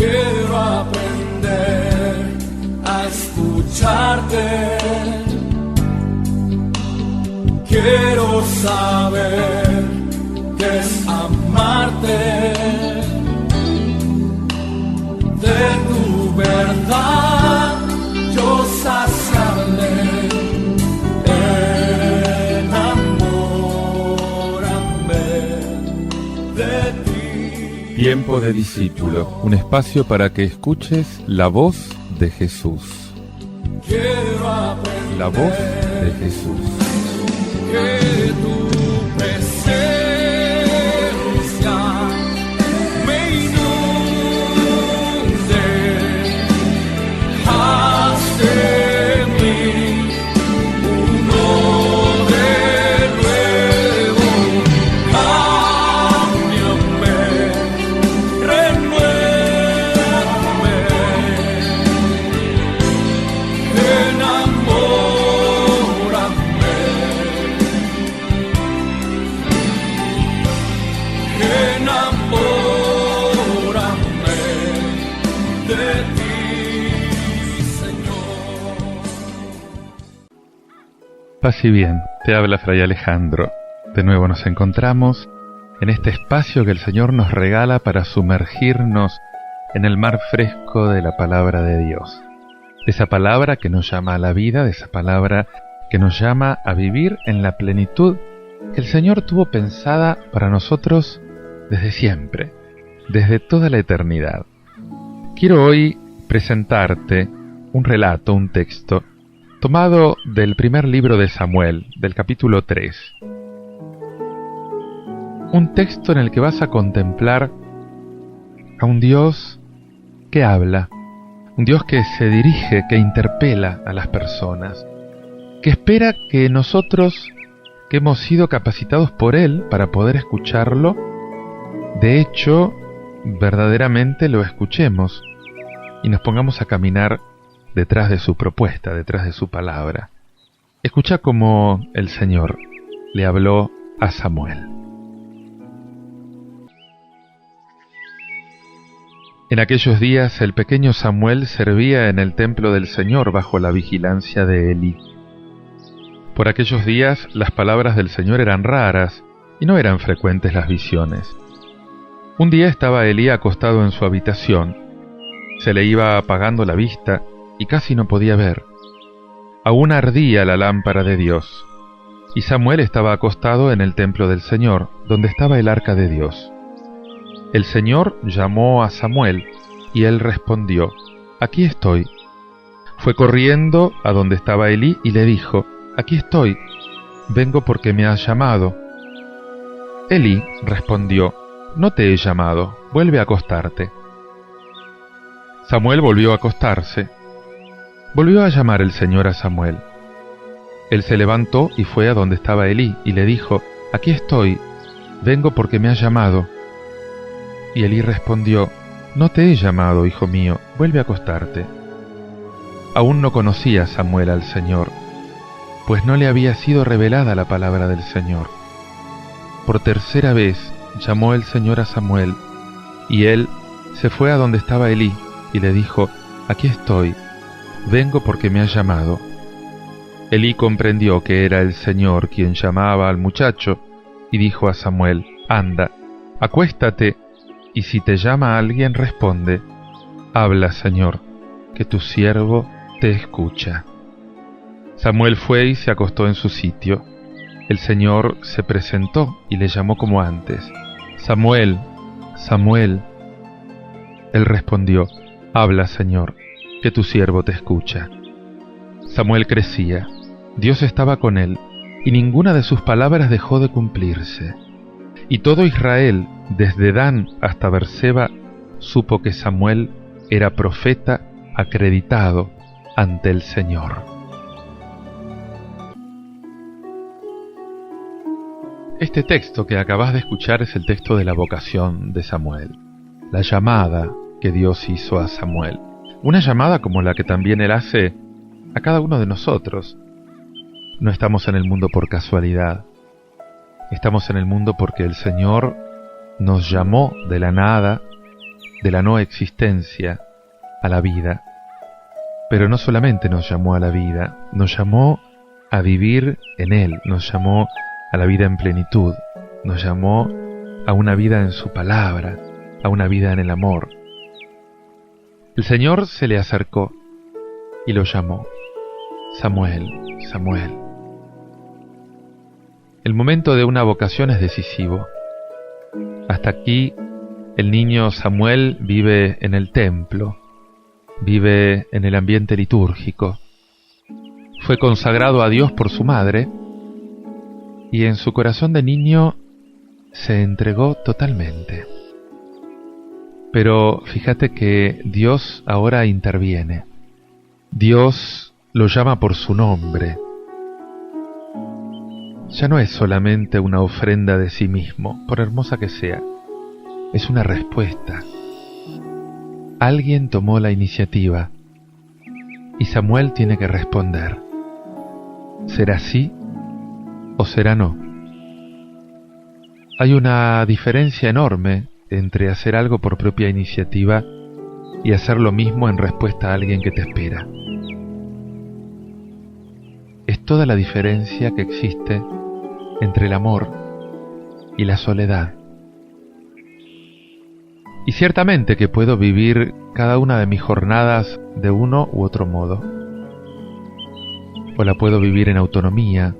Quiero aprender a escucharte. Quiero saber qué es amarte. De tu verdad yo saciarme. Enamórame de ti. Tiempo de discípulo, un espacio para que escuches la voz de Jesús. Quiero aprender La voz de Jesús. que tu presencia me inunde. Haz de mí uno de nuevo. Cámbiame, renuévame. Enamórame de ti, Señor. Paz y bien, te habla Fray Alejandro. De nuevo nos encontramos en este espacio que el Señor nos regala para sumergirnos en el mar fresco de la palabra de Dios. De esa palabra que nos llama a la vida, de esa palabra que nos llama a vivir en la plenitud que el Señor tuvo pensada para nosotros desde siempre, desde toda la eternidad. Quiero hoy presentarte un relato, un texto, tomado del primer libro de Samuel, del capítulo 3. Un texto en el que vas a contemplar a un Dios que habla, un Dios que se dirige, que interpela a las personas, que espera que nosotros, que hemos sido capacitados por Él para poder escucharlo, de hecho, verdaderamente lo escuchemos y nos pongamos a caminar detrás de su propuesta, detrás de su palabra. Escucha cómo el Señor le habló a Samuel. En aquellos días el pequeño Samuel servía en el templo del Señor bajo la vigilancia de Elí. Por aquellos días las palabras del Señor eran raras y no eran frecuentes las visiones. Un día estaba Elí acostado en su habitación. Se le iba apagando la vista y casi no podía ver. Aún ardía la lámpara de Dios. Y Samuel estaba acostado en el templo del Señor, donde estaba el arca de Dios. El Señor llamó a Samuel y él respondió: «Aquí estoy». Fue corriendo a donde estaba Elí y le dijo: «Aquí estoy, vengo porque me has llamado». Elí respondió: «No te he llamado, vuelve a acostarte». Samuel volvió a acostarse. Volvió a llamar el Señor a Samuel. Él se levantó y fue a donde estaba Elí y le dijo: «Aquí estoy, vengo porque me has llamado». Y Elí respondió: «No te he llamado, hijo mío, vuelve a acostarte». Aún no conocía Samuel al Señor, pues no le había sido revelada la palabra del Señor. Por tercera vez llamó el Señor a Samuel, y él se fue a donde estaba Elí y le dijo: «Aquí estoy, vengo porque me has llamado». Elí comprendió que era el Señor quien llamaba al muchacho y dijo a Samuel: «Anda, acuéstate, y si te llama alguien responde: Habla, Señor, que tu siervo te escucha». Samuel fue y se acostó en su sitio. El Señor se presentó y le llamó como antes: «Samuel, Samuel». Él respondió: «Habla, Señor, que tu siervo te escucha». Samuel crecía, Dios estaba con él, y ninguna de sus palabras dejó de cumplirse. Y todo Israel, desde Dan hasta Berseba, supo que Samuel era profeta acreditado ante el Señor. Este texto que acabas de escuchar es el texto de la vocación de Samuel, la llamada que Dios hizo a Samuel. Una llamada como la que también Él hace a cada uno de nosotros. No estamos en el mundo por casualidad. Estamos en el mundo porque el Señor nos llamó de la nada de la no existencia a la vida. Pero no solamente nos llamó a la vida, nos llamó a vivir en Él, nos llamó a la vida en plenitud, nos llamó a una vida en su palabra, a una vida en el amor. El Señor se le acercó y lo llamó: Samuel, Samuel. El momento de una vocación es decisivo. Hasta aquí el niño Samuel vive en el templo, vive en el ambiente litúrgico. Fue consagrado a Dios por su madre y en su corazón de niño se entregó totalmente. Pero fíjate que Dios ahora interviene. Dios lo llama por su nombre. Ya no es solamente una ofrenda de sí mismo, por hermosa que sea. Es una respuesta. Alguien tomó la iniciativa y Samuel tiene que responder. ¿Será sí o será no? Hay una diferencia enorme entre hacer algo por propia iniciativa y hacer lo mismo en respuesta a alguien que te espera. Es toda la diferencia que existe entre el amor y la soledad. Y ciertamente que puedo vivir cada una de mis jornadas de uno u otro modo. O la puedo vivir en autonomía,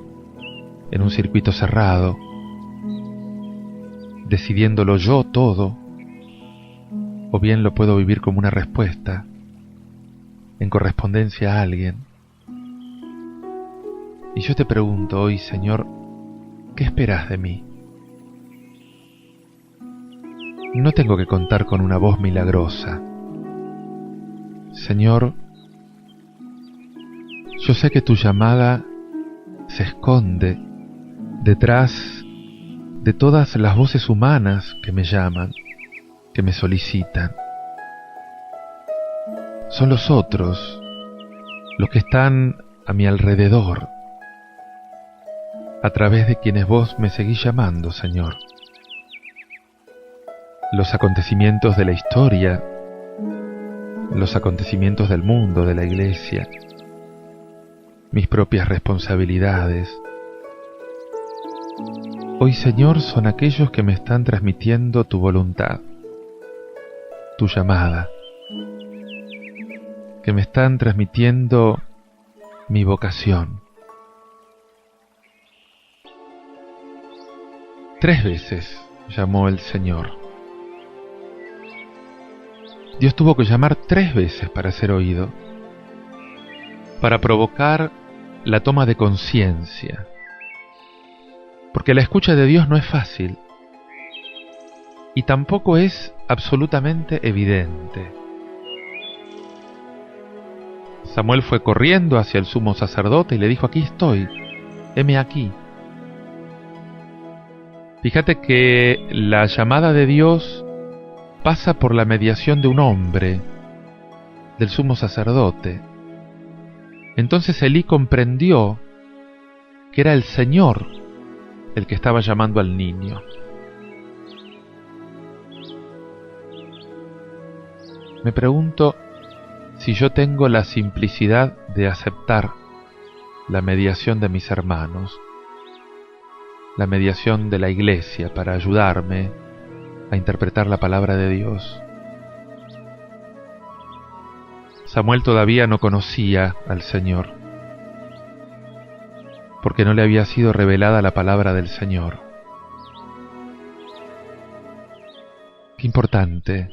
en un circuito cerrado, decidiéndolo yo todo, o bien lo puedo vivir como una respuesta, en correspondencia a alguien. Y yo te pregunto hoy, Señor, ¿qué esperas de mí? No tengo que contar con una voz milagrosa. Señor, yo sé que tu llamada se esconde detrás de todas las voces humanas que me llaman, que me solicitan. Son los otros, los que están a mi alrededor, a través de quienes vos me seguís llamando, Señor. Los acontecimientos de la historia, los acontecimientos del mundo, de la iglesia, mis propias responsabilidades. Hoy, Señor, son aquellos que me están transmitiendo tu voluntad, tu llamada, que me están transmitiendo mi vocación. 3 veces llamó el Señor. Dios tuvo que llamar 3 veces para ser oído, para provocar la toma de conciencia. Porque la escucha de Dios no es fácil y tampoco es absolutamente evidente. Samuel fue corriendo hacia el sumo sacerdote y le dijo: aquí estoy, heme aquí. Fíjate que la llamada de Dios pasa por la mediación de un hombre, del sumo sacerdote. Entonces Elí comprendió que era el Señor el que estaba llamando al niño. Me pregunto si yo tengo la simplicidad de aceptar la mediación de mis hermanos, la mediación de la iglesia para ayudarme a interpretar la palabra de Dios. Samuel todavía no conocía al Señor, porque no le había sido revelada la palabra del Señor. Qué importante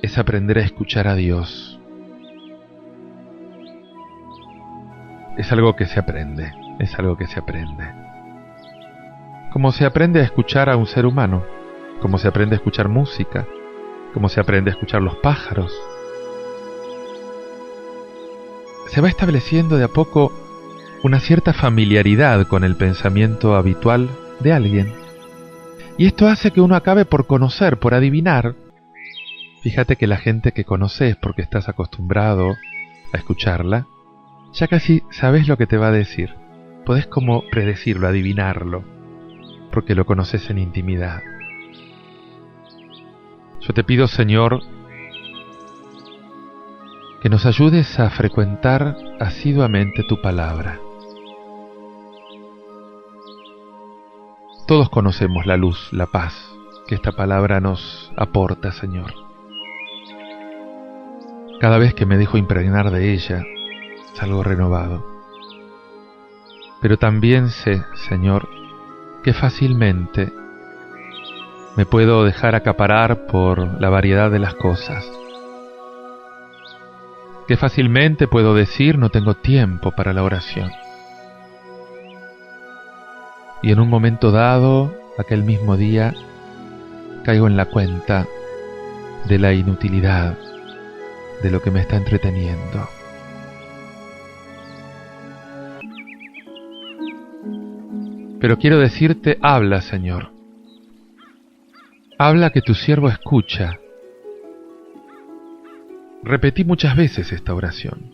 es aprender a escuchar a Dios. Es algo que se aprende, es algo que se aprende. Como se aprende a escuchar a un ser humano, como se aprende a escuchar música, como se aprende a escuchar los pájaros. Se va estableciendo de a poco una cierta familiaridad con el pensamiento habitual de alguien. Y esto hace que uno acabe por conocer, por adivinar. Fíjate que la gente que conoces porque estás acostumbrado a escucharla, ya casi sabes lo que te va a decir. Podés como predecirlo, adivinarlo, porque lo conoces en intimidad. Yo te pido, Señor, que nos ayudes a frecuentar asiduamente tu palabra. Todos conocemos la luz, la paz que esta palabra nos aporta, Señor. Cada vez que me dejo impregnar de ella, salgo renovado. Pero también sé, Señor, que fácilmente me puedo dejar acaparar por la variedad de las cosas. Que fácilmente puedo decir no tengo tiempo para la oración. Y en un momento dado, aquel mismo día, caigo en la cuenta de la inutilidad de lo que me está entreteniendo. Pero quiero decirte, habla, Señor. Habla, que tu siervo escucha. Repetí muchas veces esta oración.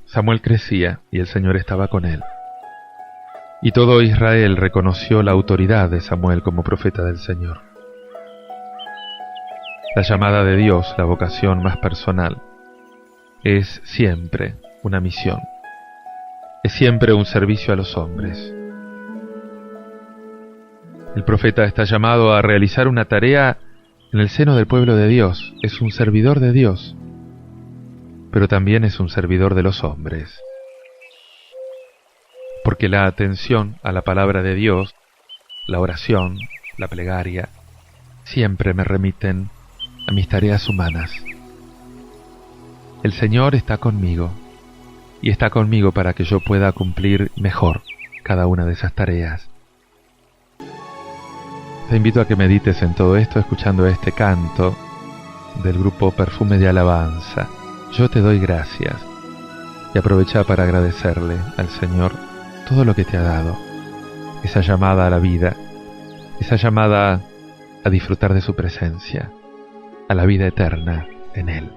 Samuel crecía y el Señor estaba con él. Y todo Israel reconoció la autoridad de Samuel como profeta del Señor. La llamada de Dios, la vocación más personal, es siempre una misión. Es siempre un servicio a los hombres. El profeta está llamado a realizar una tarea en el seno del pueblo de Dios. Es un servidor de Dios, pero también es un servidor de los hombres. Porque la atención a la palabra de Dios, la oración, la plegaria, siempre me remiten a mis tareas humanas. El Señor está conmigo, y está conmigo para que yo pueda cumplir mejor cada una de esas tareas. Te invito a que medites en todo esto escuchando este canto del grupo Perfume de Alabanza. Yo te doy gracias, y aprovecha para agradecerle al Señor todo lo que te ha dado, esa llamada a la vida, esa llamada a disfrutar de su presencia, a la vida eterna en Él.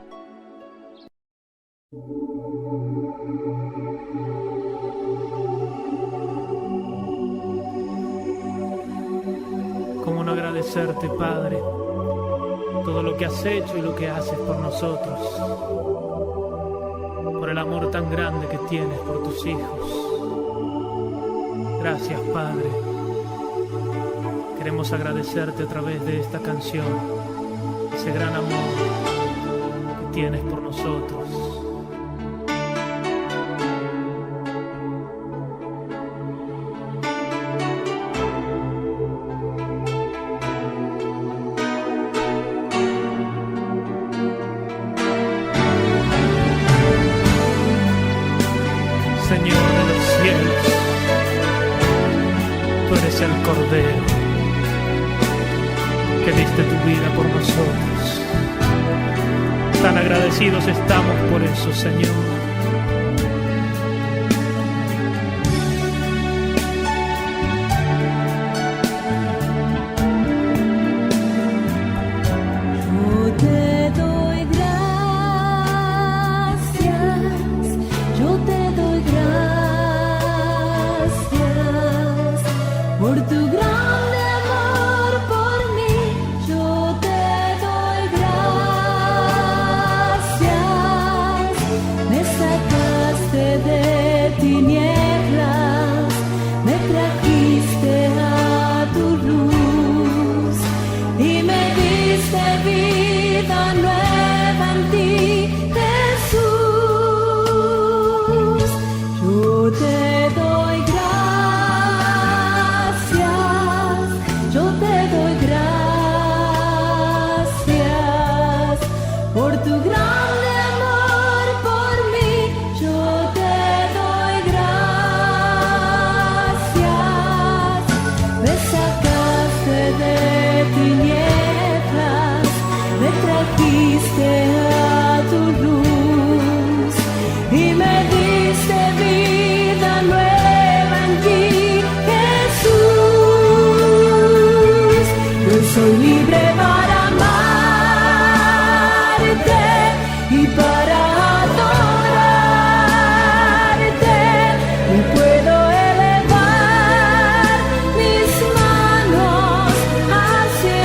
¿Cómo no agradecerte, Padre, todo lo que has hecho y lo que haces por nosotros, por el amor tan grande que tienes por tus hijos? Gracias, Padre. Queremos agradecerte a través de esta canción, ese gran amor que tienes por nosotros. Señor de los cielos, tú eres el Cordero que diste tu vida por nosotros. Tan agradecidos estamos por eso, Señor. Por tu grande amor por mí, yo te doy gracias. Me sacaste de tinieblas, me trajiste a tu luz y me diste vida nueva en ti, Jesús. Yo te doy gracias. Yo te doy gracias por tu grande amor por mí. Yo te doy gracias. Me sacaste de tinieblas, me trajiste a tu luz y me diste vida nueva en ti, Jesús. Yo soy libre para amarte y para adorarte, y puedo elevar mis manos hacia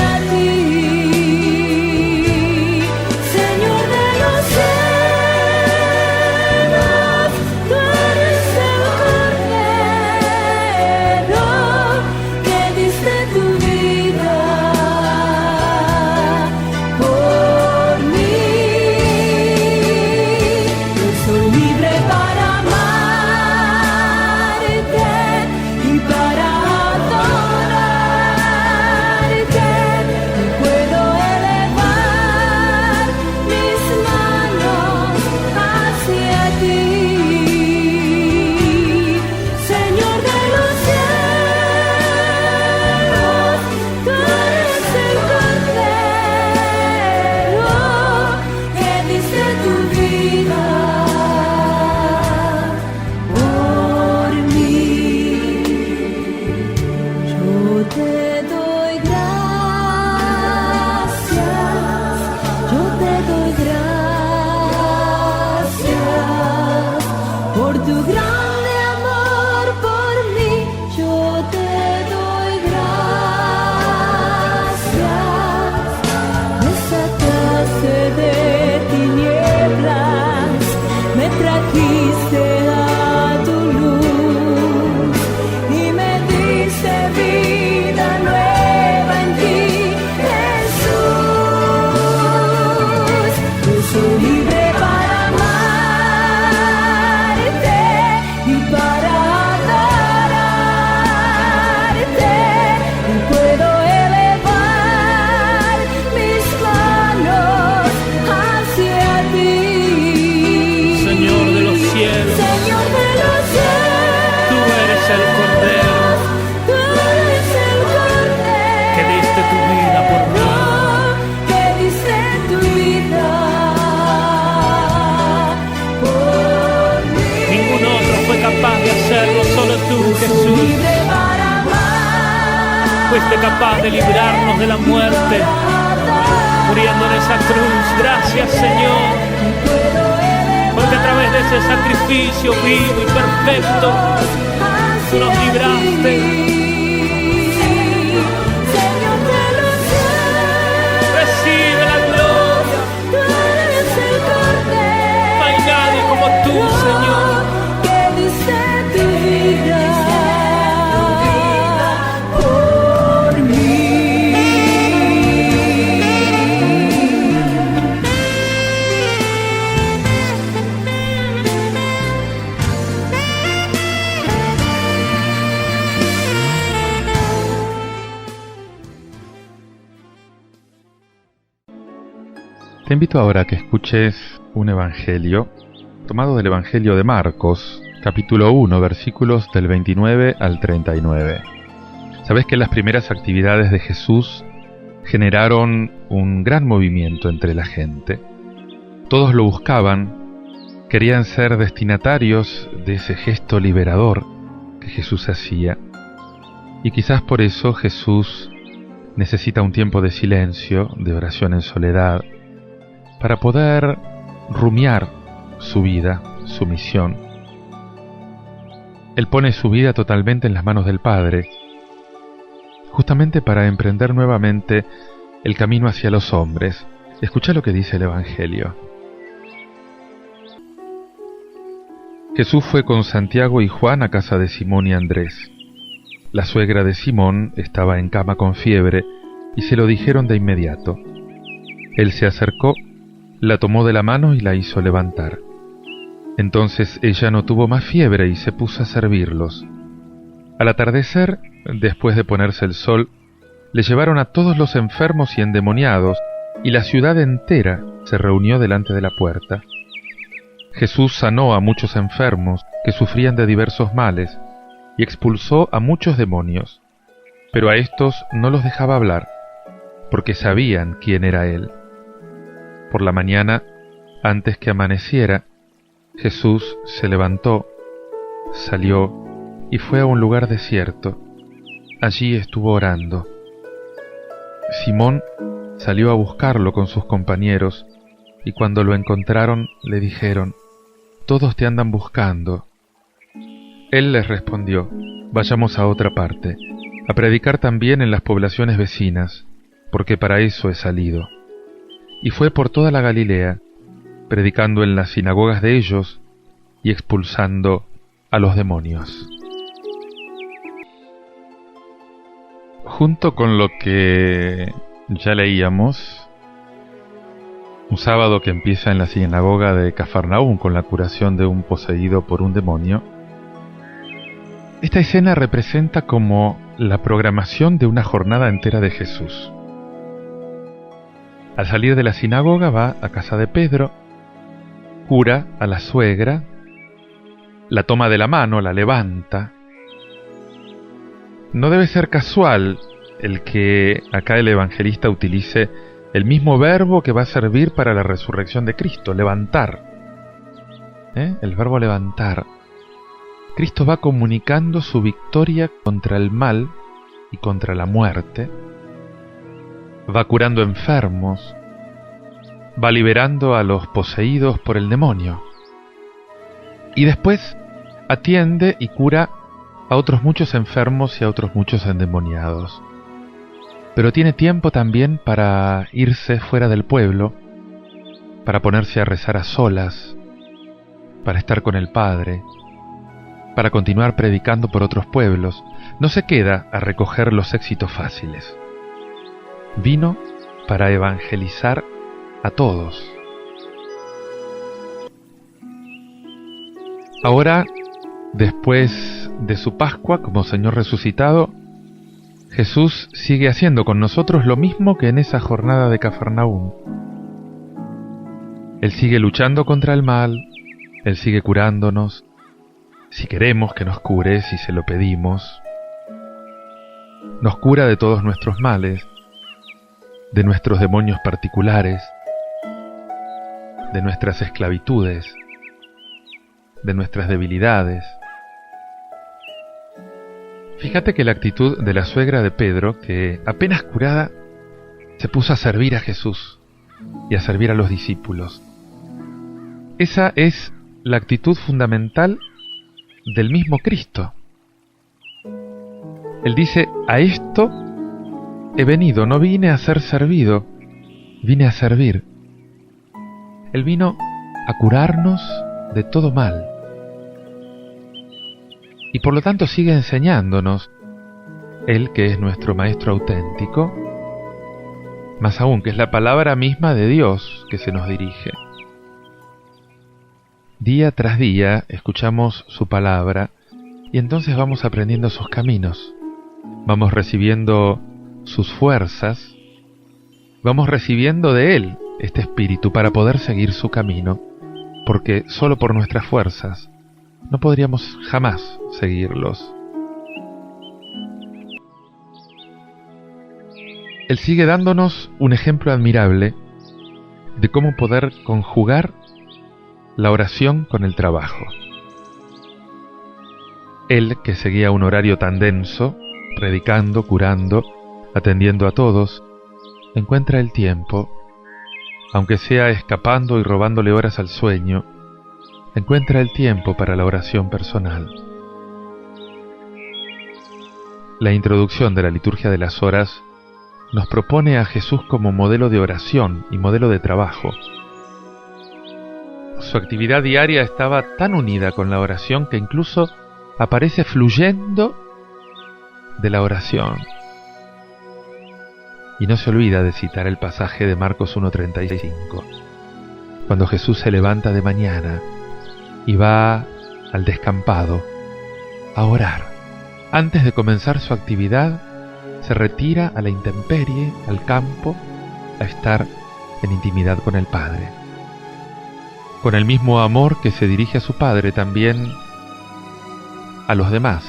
fuiste capaz de librarnos de la muerte, muriendo en esa cruz. Gracias, Señor, porque a través de ese sacrificio vivo y perfecto, tú nos libraste. Recibe la gloria. No hay nadie como tú, Señor. Que diste tu vida por mí. Te invito ahora a que escuches un evangelio tomado del Evangelio de Marcos, capítulo 1, versículos del 29 al 39. Sabes que las primeras actividades de Jesús generaron un gran movimiento entre la gente. Todos lo buscaban, querían ser destinatarios de ese gesto liberador que Jesús hacía. Y quizás por eso Jesús necesita un tiempo de silencio, de oración en soledad, para poder rumiar su vida, su misión. Él pone su vida totalmente en las manos del Padre, justamente para emprender nuevamente el camino hacia los hombres. Escucha lo que dice el Evangelio. Jesús fue con Santiago y Juan a casa de Simón y Andrés. La suegra de Simón estaba en cama con fiebre y se lo dijeron de inmediato. Él se acercó, la tomó de la mano y la hizo levantar. Entonces ella no tuvo más fiebre y se puso a servirlos. Al atardecer, después de ponerse el sol, le llevaron a todos los enfermos y endemoniados, y la ciudad entera se reunió delante de la puerta. Jesús sanó a muchos enfermos que sufrían de diversos males, y expulsó a muchos demonios, pero a estos no los dejaba hablar, porque sabían quién era Él. Por la mañana, antes que amaneciera, Jesús se levantó, salió y fue a un lugar desierto. Allí estuvo orando. Simón salió a buscarlo con sus compañeros, y cuando lo encontraron le dijeron: «Todos te andan buscando». Él les respondió: «Vayamos a otra parte, a predicar también en las poblaciones vecinas, porque para eso he salido». Y fue por toda la Galilea, predicando en las sinagogas de ellos y expulsando a los demonios. Junto con lo que ya leíamos, un sábado que empieza en la sinagoga de Cafarnaúm con la curación de un poseído por un demonio, esta escena representa como la programación de una jornada entera de Jesús. Al salir de la sinagoga va a casa de Pedro, cura a la suegra, la toma de la mano, la levanta. No debe ser casual el que acá el evangelista utilice el mismo verbo que va a servir para la resurrección de Cristo, levantar. El verbo levantar. Cristo va comunicando su victoria contra el mal y contra la muerte. Va curando enfermos, va liberando a los poseídos por el demonio. Y después atiende y cura a otros muchos enfermos y a otros muchos endemoniados. Pero tiene tiempo también para irse fuera del pueblo, para ponerse a rezar a solas, para estar con el Padre, para continuar predicando por otros pueblos. No se queda a recoger los éxitos fáciles. Vino para evangelizar a todos. Ahora, después de su Pascua como Señor resucitado, Jesús sigue haciendo con nosotros lo mismo que en esa jornada de Cafarnaúm. Él sigue luchando contra el mal, Él sigue curándonos, si queremos que nos cure, si se lo pedimos. Nos cura de todos nuestros males, de nuestros demonios particulares, de nuestras esclavitudes, de nuestras debilidades. Fíjate que la actitud de la suegra de Pedro, que apenas curada, se puso a servir a Jesús y a servir a los discípulos. Esa es la actitud fundamental del mismo Cristo. Él dice, a esto he venido, no vine a ser servido, vine a servir. Él vino a curarnos de todo mal. Y por lo tanto sigue enseñándonos, Él que es nuestro Maestro auténtico, más aún que es la palabra misma de Dios que se nos dirige. Día tras día escuchamos su palabra y entonces vamos aprendiendo sus caminos, vamos recibiendo sus fuerzas, vamos recibiendo de Él este espíritu para poder seguir su camino, porque solo por nuestras fuerzas no podríamos jamás seguirlos. Él sigue dándonos un ejemplo admirable de cómo poder conjugar la oración con el trabajo. Él, que seguía un horario tan denso, predicando, curando, atendiendo a todos, encuentra el tiempo, aunque sea escapando y robándole horas al sueño, encuentra el tiempo para la oración personal. La introducción de la liturgia de las horas nos propone a Jesús como modelo de oración y modelo de trabajo. Su actividad diaria estaba tan unida con la oración que incluso aparece fluyendo de la oración. Y no se olvida de citar el pasaje de Marcos 1:35, cuando Jesús se levanta de mañana y va al descampado a orar. Antes de comenzar su actividad, se retira a la intemperie, al campo, a estar en intimidad con el Padre. Con el mismo amor que se dirige a su Padre, también a los demás,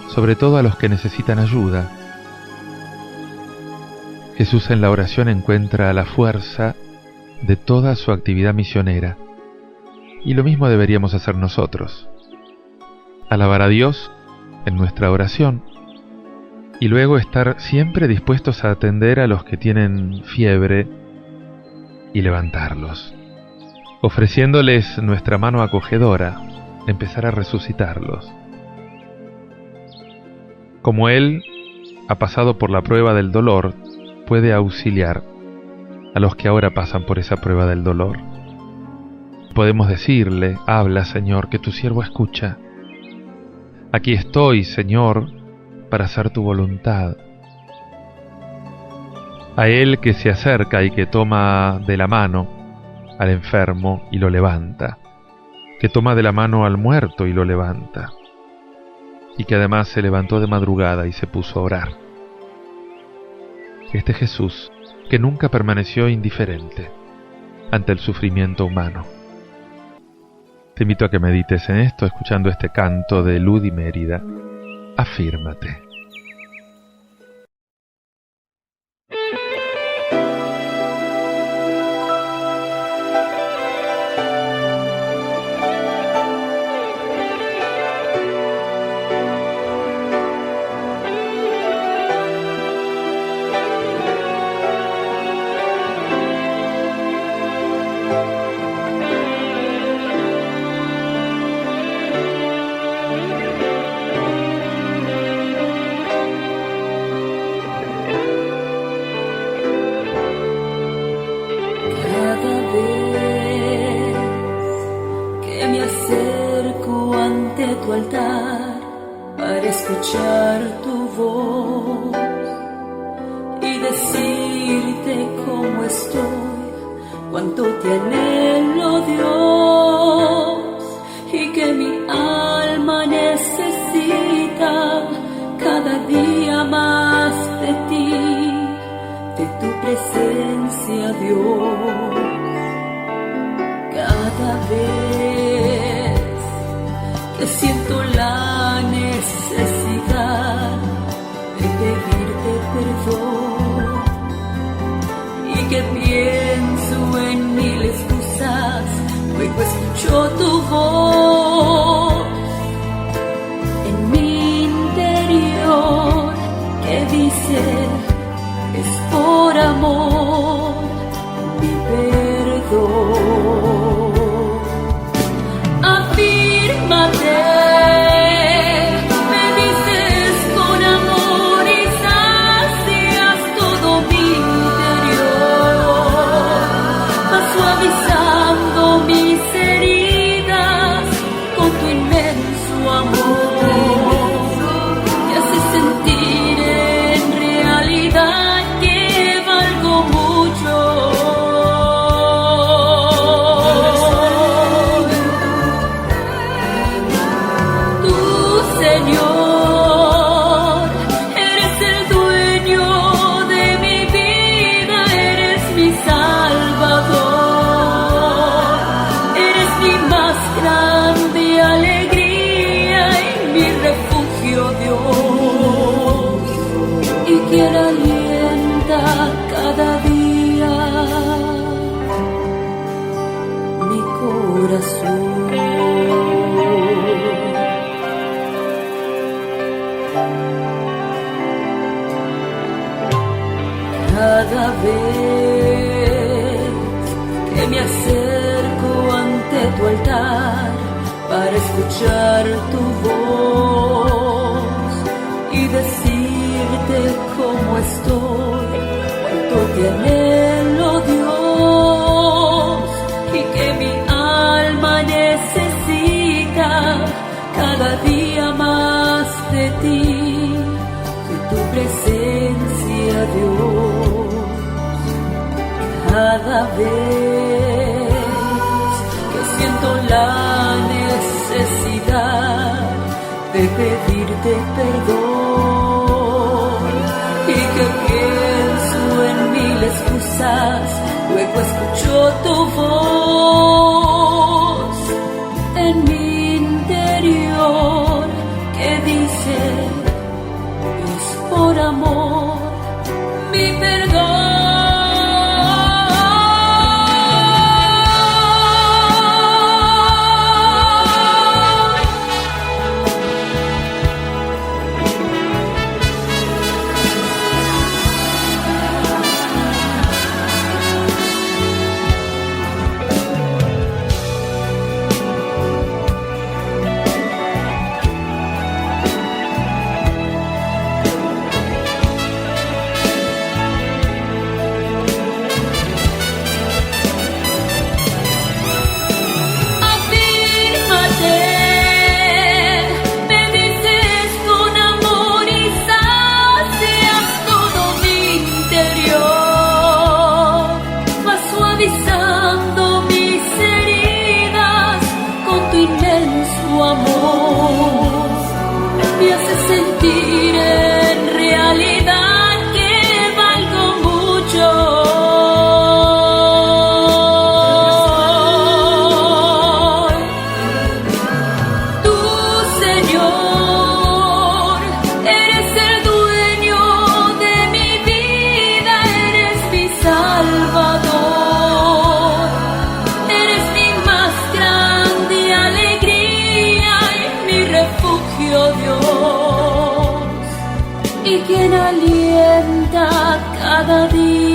sobre todo a los que necesitan ayuda. Jesús en la oración encuentra la fuerza de toda su actividad misionera, y lo mismo deberíamos hacer nosotros. Alabar a Dios en nuestra oración, y luego estar siempre dispuestos a atender a los que tienen fiebre y levantarlos, ofreciéndoles nuestra mano acogedora, empezar a resucitarlos. Como Él ha pasado por la prueba del dolor, puede auxiliar a los que ahora pasan por esa prueba del dolor. Podemos decirle, habla, Señor, que tu siervo escucha. Aquí estoy, Señor, para hacer tu voluntad. A Él que se acerca y que toma de la mano al enfermo y lo levanta, que toma de la mano al muerto y lo levanta, y que además se levantó de madrugada y se puso a orar. Este Jesús que nunca permaneció indiferente ante el sufrimiento humano. Te invito a que medites en esto escuchando este canto de Ludi Mérida, Afírmate. Tu altar para escuchar tu voz y decirte cómo estoy, cuánto te anhelo, Dios, y que mi alma necesita cada día más de ti, de tu presencia, Dios. Cada vez que siento la necesidad de pedirte perdón y que pienso en mil excusas, luego escucho tu voz en mí. quien alienta cada día mi corazón. Cada vez que me acerco ante tu altar para escuchar tu voz y decirte cómo estoy, cuánto te anhelo, Dios, y que mi alma necesita cada día más de ti, de tu presencia, Dios. Cada vez que siento la necesidad de pedirte perdón y que pienso en mil excusas, luego escucho tu voz en mi interior que dice: es por amor mi perdón. Sentir en realidad que valgo mucho. Tú, Señor, eres el dueño de mi vida, eres mi Salvador, eres mi más grande alegría y mi refugio, Dios, y quien alienta cada día